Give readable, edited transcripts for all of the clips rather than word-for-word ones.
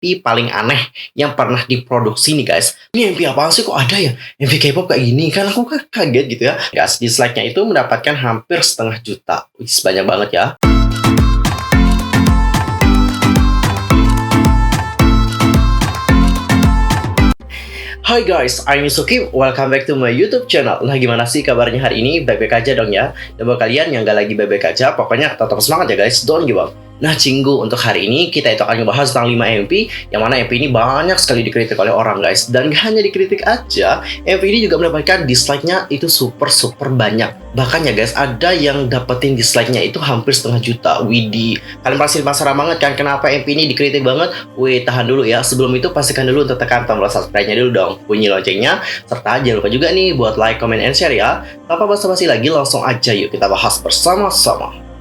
MV paling aneh yang pernah diproduksi nih guys. Ini MV apaan sih, kok ada ya MV K-pop kayak gini? Kan aku kan kaget gitu ya. Guys, dislike-nya itu mendapatkan hampir 500.000. Wih, banyak banget ya. Hai guys, I'm Yusuki. Welcome back to my YouTube channel. Nah, gimana sih kabarnya hari ini? Baik-baik aja dong ya. Dan buat kalian yang gak lagi baik-baik aja, pokoknya tetap semangat ya guys. Don't give up. Nah, Cinggu, untuk hari ini kita itu akan ngebahas tentang 5 MV yang mana MV ini banyak sekali dikritik oleh orang guys. Dan gak hanya dikritik aja, MV ini juga mendapatkan dislike-nya itu super banyak. Bahkan ya guys, ada yang dapetin dislike-nya itu hampir 500.000. Widih, kalian pasti penasaran banget kan kenapa MV ini dikritik banget? Wih, tahan dulu ya. Sebelum itu pastikan dulu untuk tekan tombol subscribe-nya dulu dong, bunyi loncengnya, serta jangan lupa juga nih buat like, comment, and share ya. Tanpa basa-basi lagi, langsung aja yuk kita bahas bersama-sama.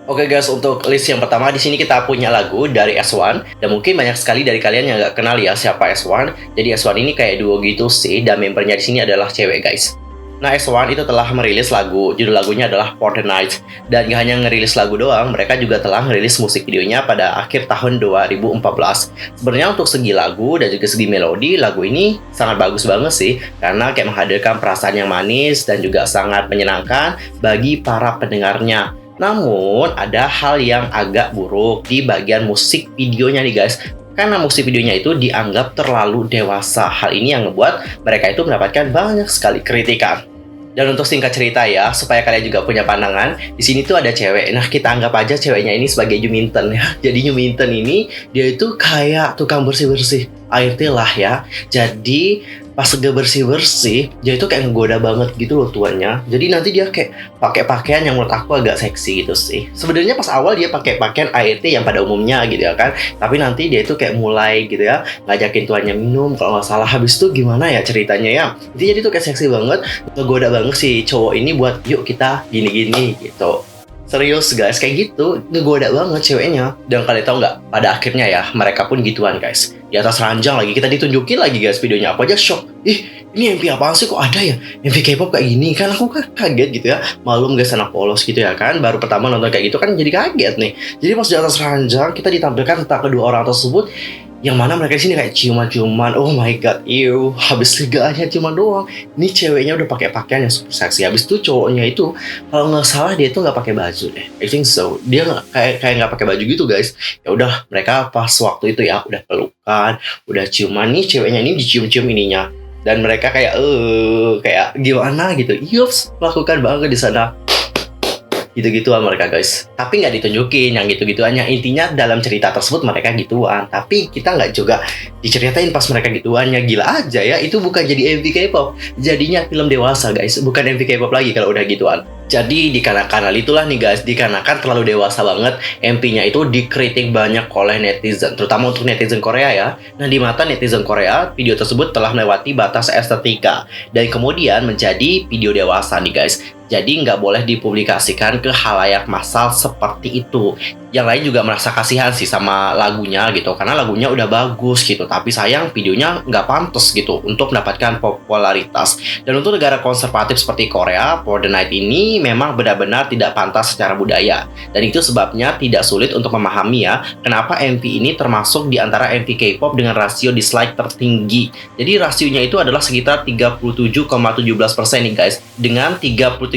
Oke guys, untuk list yang pertama di sini kita punya lagu dari S1, dan mungkin banyak sekali dari kalian yang nggak kenal ya siapa S1. Jadi S1 ini kayak duo gitu sih, dan membernya di sini adalah cewek guys. Nah, S1 itu telah merilis lagu, judul lagunya adalah For the Night. Dan gak hanya ngerilis lagu doang, mereka juga telah ngerilis musik videonya pada akhir tahun 2014. Sebenarnya untuk segi lagu dan juga segi melodi, lagu ini sangat bagus banget sih, karena kayak menghadirkan perasaan yang manis dan juga sangat menyenangkan bagi para pendengarnya. Namun, ada hal yang agak buruk di bagian musik videonya nih guys. Karena musik videonya itu dianggap terlalu dewasa. Hal ini yang ngebuat mereka itu mendapatkan banyak sekali kritikan. Dan untuk singkat cerita ya, supaya kalian juga punya pandangan, di sini tuh ada cewek. Nah, kita anggap aja ceweknya ini sebagai Juminten ya. Jadi Juminten ini dia itu kayak tukang bersih-bersih air teh lah ya. Jadi pas dia bersih-bersih, dia itu kayak ngegoda banget gitu loh tuannya. Jadi nanti dia kayak pakai pakaian yang menurut aku agak seksi gitu sih. Sebenarnya pas awal dia pakai pakaian ART yang pada umumnya gitu ya kan. Tapi nanti dia itu kayak mulai gitu ya, ngajakin tuannya minum kalau nggak salah. Habis itu gimana ya ceritanya ya. Jadi itu kayak seksi banget, ngegoda banget si cowok ini buat yuk kita gini-gini gitu. Serius guys, kayak gitu, ngegoda banget ceweknya. Dan kalian tahu nggak, pada akhirnya ya, mereka pun gituan guys. Di atas ranjang lagi, kita ditunjukin lagi guys videonya. Aku aja shock. Ih, ini MV apaan sih, kok ada ya MV K-pop kayak gini? Kan aku kaget gitu ya. Malum guys, anak polos gitu ya kan. Baru pertama nonton kayak gitu kan jadi kaget nih. Jadi pas di atas ranjang, kita ditampilkan tentang kedua orang tersebut, yang mana mereka di sini kayak ciuman-ciuman. Oh my god, ew. Habis gak hanya ciuman doang, ini ceweknya udah pakai pakaian yang super seksi. Habis itu cowoknya itu kalau nggak salah dia itu nggak pakai baju deh. I think so. Dia nggak kayak nggak pakai baju gitu guys. Ya udah, mereka pas waktu itu ya udah pelukan, udah ciuman, nih ceweknya ini dicium-cium ininya. Dan mereka kayak kayak gimana gitu. Yups, lakukan banget di sana. Gitu-gituan mereka guys. Tapi nggak ditunjukin yang gitu-gituannya. Intinya dalam cerita tersebut mereka gituan. Tapi kita nggak juga diceritain pas mereka gituannya. Gila aja ya, itu bukan jadi MV K-pop. Jadinya film dewasa guys, bukan MV K-pop lagi kalau udah gituan. Jadi dikarenakan itulah nih guys, dikarenakan terlalu dewasa banget, MV-nya itu dikritik banyak oleh netizen, terutama untuk netizen Korea ya. Nah, di mata netizen Korea, video tersebut telah melewati batas estetika dan kemudian menjadi video dewasa nih guys. Jadi nggak boleh dipublikasikan ke khalayak massal seperti itu. Yang lain juga merasa kasihan sih sama lagunya gitu, karena lagunya udah bagus gitu, tapi sayang videonya nggak pantas gitu untuk mendapatkan popularitas. Dan untuk negara konservatif seperti Korea, For the Night ini memang benar-benar tidak pantas secara budaya. Dan itu sebabnya tidak sulit untuk memahami ya, kenapa MV ini termasuk di antara MV K-pop dengan rasio dislike tertinggi. Jadi rasionya itu adalah sekitar 37,17% nih guys, dengan 33.000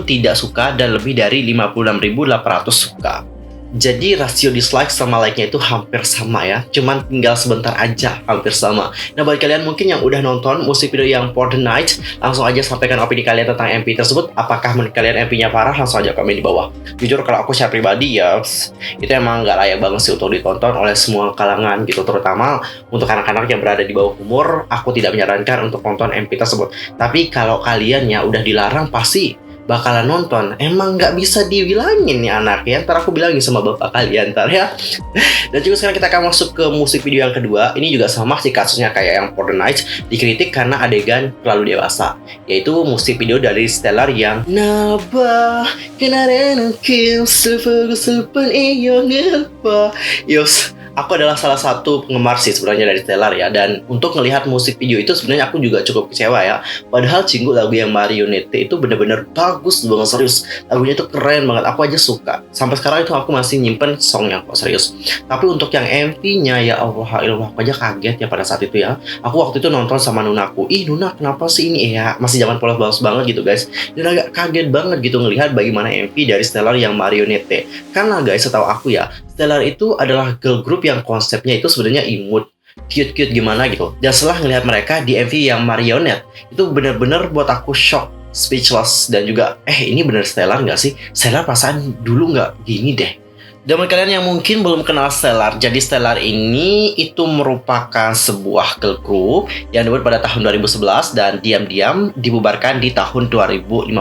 tidak suka dan lebih dari 56.800 suka. Jadi rasio dislike sama like-nya itu hampir sama ya, cuman tinggal sebentar aja hampir sama. Nah, buat kalian mungkin yang udah nonton musik video yang For the Night, langsung aja sampaikan opini kalian tentang MV tersebut. Apakah menurut kalian MV-nya parah? Langsung aja komen di bawah. Jujur kalau aku secara pribadi ya, itu emang gak layak banget sih untuk ditonton oleh semua kalangan gitu. Terutama untuk anak-anak yang berada di bawah umur, aku tidak menyarankan untuk nonton MV tersebut. Tapi kalau kalian ya udah dilarang, pasti bakalan nonton. Emang nggak bisa dibilangin nih anak ya. Ntar aku bilangin sama bapak kalian ntar ya. Dan juga sekarang kita akan masuk ke musik video yang kedua. Ini juga sama sih kasusnya kayak yang For the Night, dikritik karena adegan terlalu dewasa, yaitu musik video dari Stellar yang Yos, aku adalah salah satu penggemar sih sebenarnya dari Stellar ya. Dan untuk ngelihat musik video itu sebenarnya aku juga cukup kecewa ya. Padahal Cinggu lagu yang Marionette itu bener-bener bagus banget, serius. Lagunya itu keren banget, aku aja suka. Sampai sekarang itu aku masih nyimpen songnya kok, serius. Tapi untuk yang MV-nya ya Allah, aku aja kaget ya pada saat itu ya. Aku waktu itu nonton sama Nunaku. Ih Nuna, kenapa sih ini ya? Masih zaman polos-polos banget gitu guys. Dan agak kaget banget gitu ngelihat bagaimana MV dari Stellar yang Marionette. Karena guys, setahu aku ya, Stellar itu adalah girl group yang konsepnya itu sebenarnya imut, cute-cute gimana gitu. Dan setelah ngelihat mereka di MV yang Marionette, itu bener-bener buat aku shock, speechless, dan juga ini bener Stellar nggak sih? Stellar perasaan dulu nggak gini deh. Dan bagi kalian yang mungkin belum kenal Stellar, jadi Stellar ini itu merupakan sebuah girl group yang dibuat pada tahun 2011 dan diam-diam dibubarkan di tahun 2015.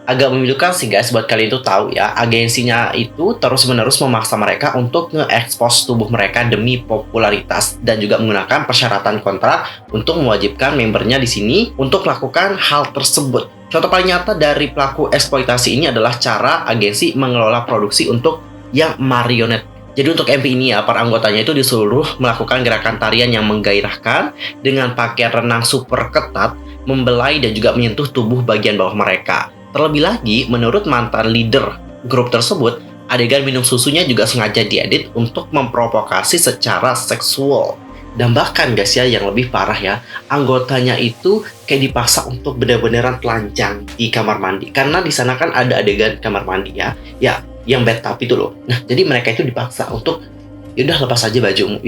Agak memilukan sih guys buat kalian itu tahu ya, agensinya itu terus-menerus memaksa mereka untuk nge-expose tubuh mereka demi popularitas dan juga menggunakan persyaratan kontrak untuk mewajibkan membernya di sini untuk melakukan hal tersebut. Contoh paling nyata dari pelaku eksploitasi ini adalah cara agensi mengelola produksi untuk yang Marionette. Jadi untuk MV ini ya, para anggotanya itu disuruh melakukan gerakan tarian yang menggairahkan dengan pakaian renang super ketat, membelai dan juga menyentuh tubuh bagian bawah mereka. Terlebih lagi, menurut mantan leader grup tersebut, adegan minum susunya juga sengaja diedit untuk memprovokasi secara seksual. Dan bahkan guys ya, yang lebih parah ya, anggotanya itu kayak dipaksa untuk benar-benaran telanjang di kamar mandi. Karena di sana kan ada adegan kamar mandi ya, yang bathtub itu loh. Nah, jadi mereka itu dipaksa untuk, yaudah lepas aja bajumu.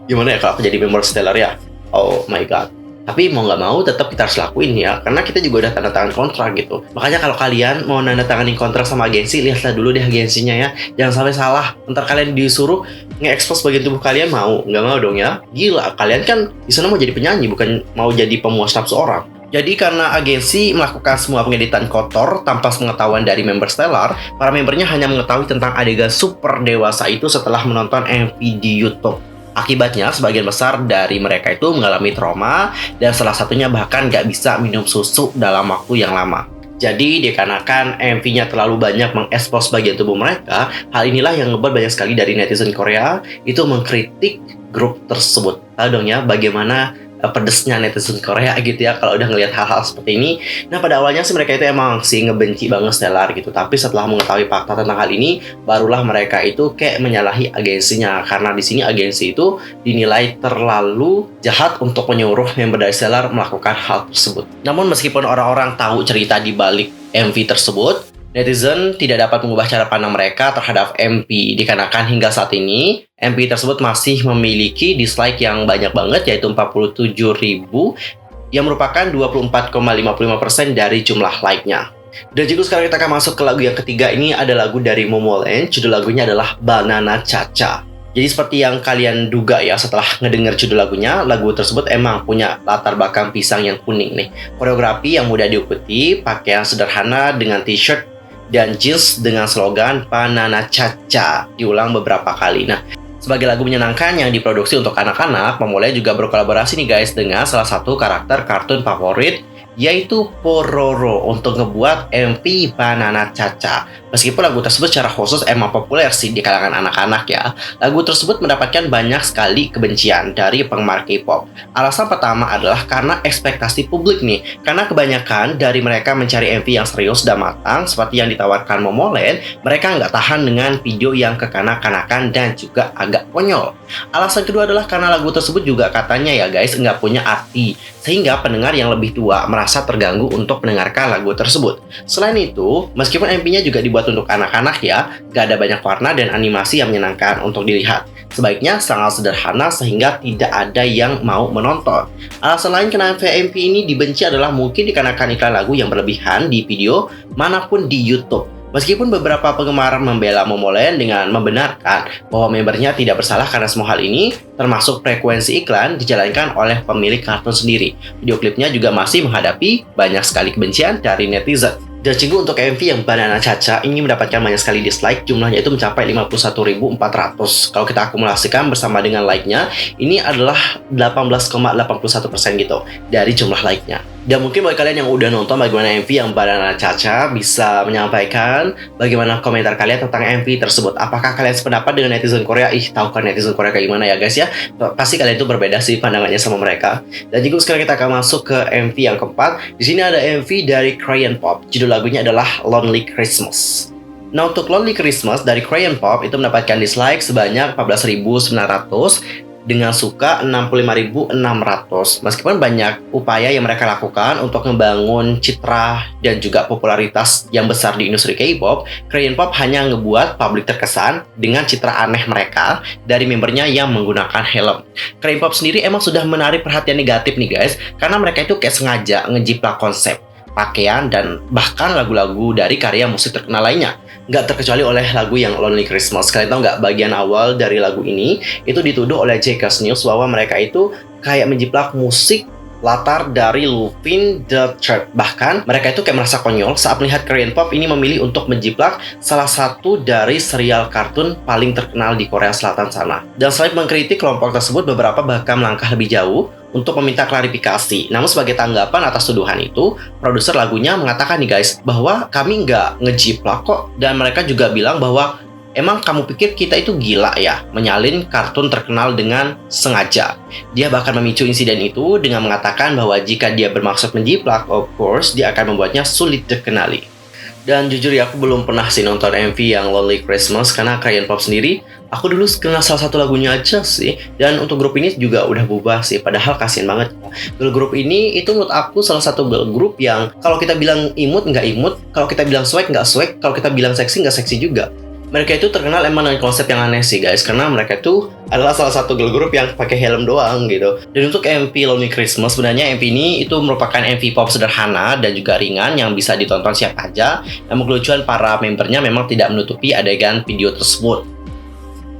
Gimana ya kalau aku jadi member Stellar ya? Oh my god. Tapi mau nggak mau tetap kita harus lakuin ya, karena kita juga udah tanda tangan kontrak gitu. Makanya kalau kalian mau nanda tanganin kontrak sama agensi, lihatlah dulu deh agensinya ya. Jangan sampai salah, ntar kalian disuruh nge-expose bagian tubuh kalian, nggak mau dong ya. Gila, kalian kan di sana mau jadi penyanyi, bukan mau jadi pemuas nafsu orang. Jadi karena agensi melakukan semua pengeditan kotor tanpa pengetahuan dari member Stellar, para membernya hanya mengetahui tentang adegan super dewasa itu setelah menonton MV di YouTube. Akibatnya, sebagian besar dari mereka itu mengalami trauma dan salah satunya bahkan nggak bisa minum susu dalam waktu yang lama. Jadi, dikarenakan MV-nya terlalu banyak mengekspos bagian tubuh mereka, hal inilah yang ngebuat banyak sekali dari netizen Korea itu mengkritik grup tersebut. Tahu dong ya bagaimana pedesnya netizen Korea gitu ya kalau udah ngelihat hal-hal seperti ini. Nah, pada awalnya sih mereka itu emang sih ngebenci banget Stellar gitu, tapi setelah mengetahui fakta tentang hal ini, barulah mereka itu kayak menyalahi agensinya, karena di sini agensi itu dinilai terlalu jahat untuk menyuruh member dari Stellar melakukan hal tersebut. Namun meskipun orang-orang tahu cerita di balik MV tersebut, netizen tidak dapat mengubah cara pandang mereka terhadap MV, dikarenakan hingga saat ini MV tersebut masih memiliki dislike yang banyak banget, yaitu 47.000, yang merupakan 24,55% dari jumlah like-nya. Dan juga sekarang kita akan masuk ke lagu yang ketiga. Ini ada lagu dari Momoland, judul lagunya adalah Banana Cha-Cha. Jadi seperti yang kalian duga ya, setelah ngedenger judul lagunya, lagu tersebut emang punya latar belakang pisang yang kuning nih. Koreografi yang mudah diikuti, pakaian sederhana dengan t-shirt dan jeans dengan slogan Banana Cha-Cha diulang beberapa kali. Nah, sebagai lagu menyenangkan yang diproduksi untuk anak-anak, Momoland juga berkolaborasi nih guys dengan salah satu karakter kartun favorit, yaitu Pororo, untuk ngebuat MV Banana Cha-Cha. Meskipun lagu tersebut secara khusus emang populer sih di kalangan anak-anak ya, lagu tersebut mendapatkan banyak sekali kebencian dari penggemar K-pop. Alasan pertama adalah karena ekspektasi publik nih, karena kebanyakan dari mereka mencari MV yang serius dan matang seperti yang ditawarkan Momoland, mereka nggak tahan dengan video yang kekanak-kanakan dan juga agak konyol. Alasan kedua adalah karena lagu tersebut juga katanya ya guys nggak punya arti, sehingga pendengar yang lebih tua merasa terganggu untuk mendengarkan lagu tersebut. Selain itu, meskipun MV-nya juga dibuat untuk anak-anak ya, gak ada banyak warna dan animasi yang menyenangkan untuk dilihat. Sebaiknya sangat sederhana sehingga tidak ada yang mau menonton. Alasan lain kenapa MV ini dibenci adalah mungkin dikarenakan iklan lagu yang berlebihan di video manapun di YouTube. Meskipun beberapa penggemar membela Momoland dengan membenarkan bahwa membernya tidak bersalah karena semua hal ini, termasuk frekuensi iklan dijalankan oleh pemilik kartun sendiri. Video klipnya juga masih menghadapi banyak sekali kebencian dari netizen. Dan Cinggu untuk MV yang Banana Cha-Cha ini mendapatkan banyak sekali dislike, jumlahnya itu mencapai 51.400. Kalau kita akumulasikan bersama dengan like-nya, ini adalah 18,81% gitu dari jumlah like-nya. Dan mungkin bagi kalian yang udah nonton bagaimana MV yang Banana Cha-Cha bisa menyampaikan bagaimana komentar kalian tentang MV tersebut. Apakah kalian sependapat dengan netizen Korea? Tahu kan netizen Korea kayak gimana ya guys ya? Pasti kalian itu berbeda sih pandangannya sama mereka. Dan juga sekarang kita akan masuk ke MV yang keempat. Di sini ada MV dari Korean Pop. Judul lagunya adalah Lonely Christmas. Nah, untuk Lonely Christmas dari Korean Pop itu mendapatkan dislike sebanyak 14.900 dengan suka 65.600. Meskipun banyak upaya yang mereka lakukan untuk membangun citra dan juga popularitas yang besar di industri K-pop, Korean Pop hanya ngebuat publik terkesan dengan citra aneh mereka dari membernya yang menggunakan helm. Korean Pop sendiri emang sudah menarik perhatian negatif nih guys, karena mereka itu kayak sengaja ngejiplak konsep, pakaian, dan bahkan lagu-lagu dari karya musik terkenal lainnya. Nggak terkecuali oleh lagu yang Lonely Christmas. Kalian tahu nggak, bagian awal dari lagu ini itu dituduh oleh Jcast News bahwa mereka itu kayak menjiplak musik latar dari Lupin the Third. Bahkan mereka itu kayak merasa konyol saat melihat Korean Pop ini memilih untuk menjiplak salah satu dari serial kartun paling terkenal di Korea Selatan sana. Dan selain mengkritik kelompok tersebut, beberapa bahkan melangkah lebih jauh untuk meminta klarifikasi. Namun sebagai tanggapan atas tuduhan itu, produser lagunya mengatakan nih guys, bahwa kami nggak ngejiplak kok. Dan mereka juga bilang bahwa emang kamu pikir kita itu gila ya, menyalin kartun terkenal dengan sengaja. Dia bahkan memicu insiden itu dengan mengatakan bahwa jika dia bermaksud menjiplak, of course, dia akan membuatnya sulit dikenali. Dan jujur ya, aku belum pernah sih nonton MV yang Lonely Christmas, karena Korean Pop sendiri, aku dulu kenal salah satu lagunya aja sih. Dan untuk grup ini juga udah bubar sih, padahal kasihan banget. Girl group ini itu menurut aku salah satu girl group yang kalau kita bilang imut nggak imut, kalau kita bilang swag nggak swag, kalau kita bilang seksi nggak seksi juga. Mereka itu terkenal emang dengan konsep yang aneh sih guys, karena mereka itu adalah salah satu girl group yang pakai helm doang gitu. Dan untuk MV Lonely Christmas, sebenarnya MV ini itu merupakan MV pop sederhana dan juga ringan yang bisa ditonton siapa aja. Namun kelucuan para membernya memang tidak menutupi adegan video tersebut.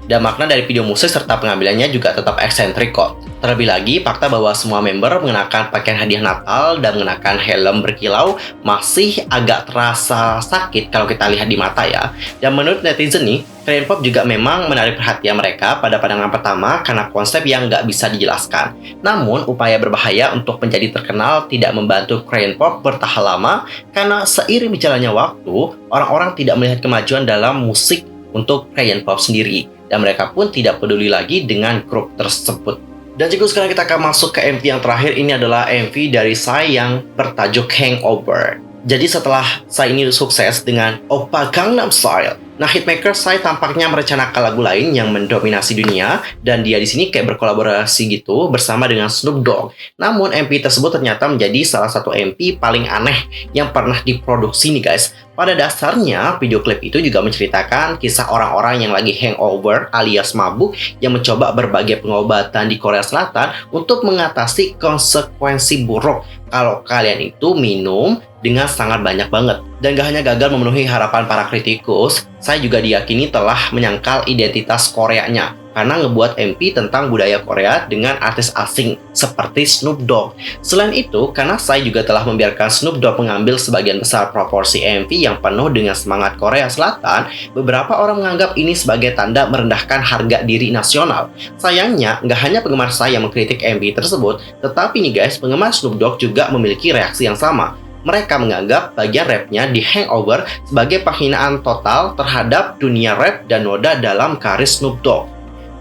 Dan makna dari video musik serta pengambilannya juga tetap eksentrik kok. Terlebih lagi, fakta bahwa semua member mengenakan pakaian hadiah Natal dan mengenakan helm berkilau masih agak terasa sakit kalau kita lihat di mata ya. Dan menurut netizen nih, Korean Pop juga memang menarik perhatian mereka pada pandangan pertama karena konsep yang nggak bisa dijelaskan. Namun, upaya berbahaya untuk menjadi terkenal tidak membantu Korean Pop bertahan lama karena seiring berjalannya waktu, orang-orang tidak melihat kemajuan dalam musik untuk Korean Pop sendiri. Dan mereka pun tidak peduli lagi dengan grup tersebut. Dan juga sekarang kita akan masuk ke MV yang terakhir. Ini adalah MV dari Psy yang bertajuk Hangover. Jadi setelah Psy ini sukses dengan Oppa Gangnam Style, nah hitmaker Psy tampaknya merencanakan lagu lain yang mendominasi dunia, dan dia di sini kayak berkolaborasi gitu bersama dengan Snoop Dogg. Namun MV tersebut ternyata menjadi salah satu MV paling aneh yang pernah diproduksi nih guys. Pada dasarnya video klip itu juga menceritakan kisah orang-orang yang lagi hangover alias mabuk yang mencoba berbagai pengobatan di Korea Selatan untuk mengatasi konsekuensi buruk kalau kalian itu minum dengan sangat banyak banget. Dan gak hanya gagal memenuhi harapan para kritikus, saya juga diyakini telah menyangkal identitas Koreanya karena ngebuat MV tentang budaya Korea dengan artis asing seperti Snoop Dogg. Selain itu, karena saya juga telah membiarkan Snoop Dogg mengambil sebagian besar proporsi MV yang penuh dengan semangat Korea Selatan, beberapa orang menganggap ini sebagai tanda merendahkan harga diri nasional. Sayangnya, nggak hanya penggemar saya yang mengkritik MV tersebut, tetapi nih guys, penggemar Snoop Dogg juga memiliki reaksi yang sama. Mereka menganggap bagian rapnya di Hangover sebagai penghinaan total terhadap dunia rap dan noda dalam karir Snoop Dogg.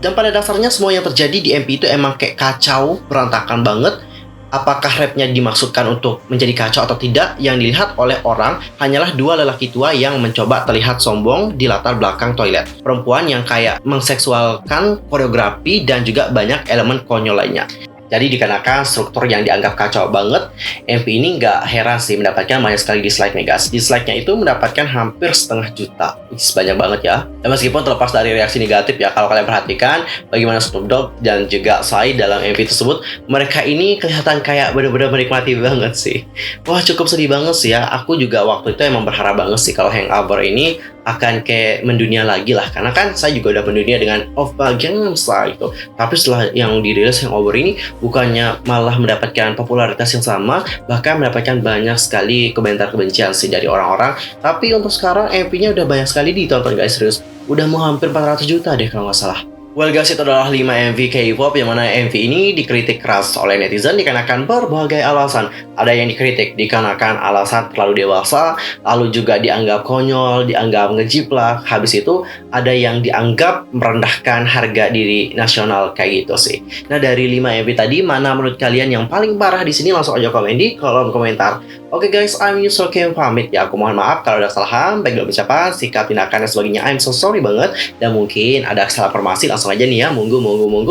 Dan pada dasarnya semua yang terjadi di MV itu emang kayak kacau, berantakan banget. Apakah rapnya dimaksudkan untuk menjadi kacau atau tidak, yang dilihat oleh orang hanyalah dua lelaki tua yang mencoba terlihat sombong di latar belakang toilet. Perempuan yang kayak mengseksualkan koreografi dan juga banyak elemen konyol lainnya. Jadi dikarenakan struktur yang dianggap kacau banget, MV ini nggak heran sih mendapatkan banyak sekali dislike nih guys. Dislike-nya itu mendapatkan hampir 500 juta. Banyak banget ya. Dan meskipun terlepas dari reaksi negatif ya, kalau kalian perhatikan bagaimana Snoop Dogg dan juga Psy dalam MV tersebut, mereka ini kelihatan kayak benar-benar menikmati banget sih. Wah, cukup sedih banget sih ya. Aku juga waktu itu emang berharap banget sih kalau Hangover ini akan kayak mendunia lagi lah, karena kan saya juga udah mendunia dengan Oppa Gangnam Style itu. Tapi setelah yang dirilis Hangover ini, bukannya malah mendapatkan popularitas yang sama, bahkan mendapatkan banyak sekali komentar kebencian sih dari orang-orang. Tapi untuk sekarang MV-nya udah banyak sekali ditonton guys, serius. Udah mau hampir 400 juta deh kalau nggak salah. Well guys, itu adalah 5 MV K-pop yang mana MV ini dikritik keras oleh netizen dikarenakan berbagai alasan. Ada yang dikritik dikarenakan alasan terlalu dewasa, lalu juga dianggap konyol, dianggap ngejiplak. Habis itu ada yang dianggap merendahkan harga diri nasional kayak gitu sih. Nah, dari 5 MV tadi mana menurut kalian yang paling parah di sini? Langsung aja komen di kolom komentar. Oke guys, I'm Yuso Kim pamit ya. Aku mohon maaf kalau ada kesalahan, baik dalam ucapan, sikap, tindakan, dan sebagainya. I'm so sorry banget. Dan mungkin ada salah informasi, langsung aja nih ya. Monggo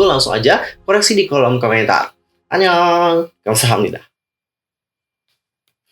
langsung aja koreksi di kolom komentar. Annyeong. Kamsahamnida.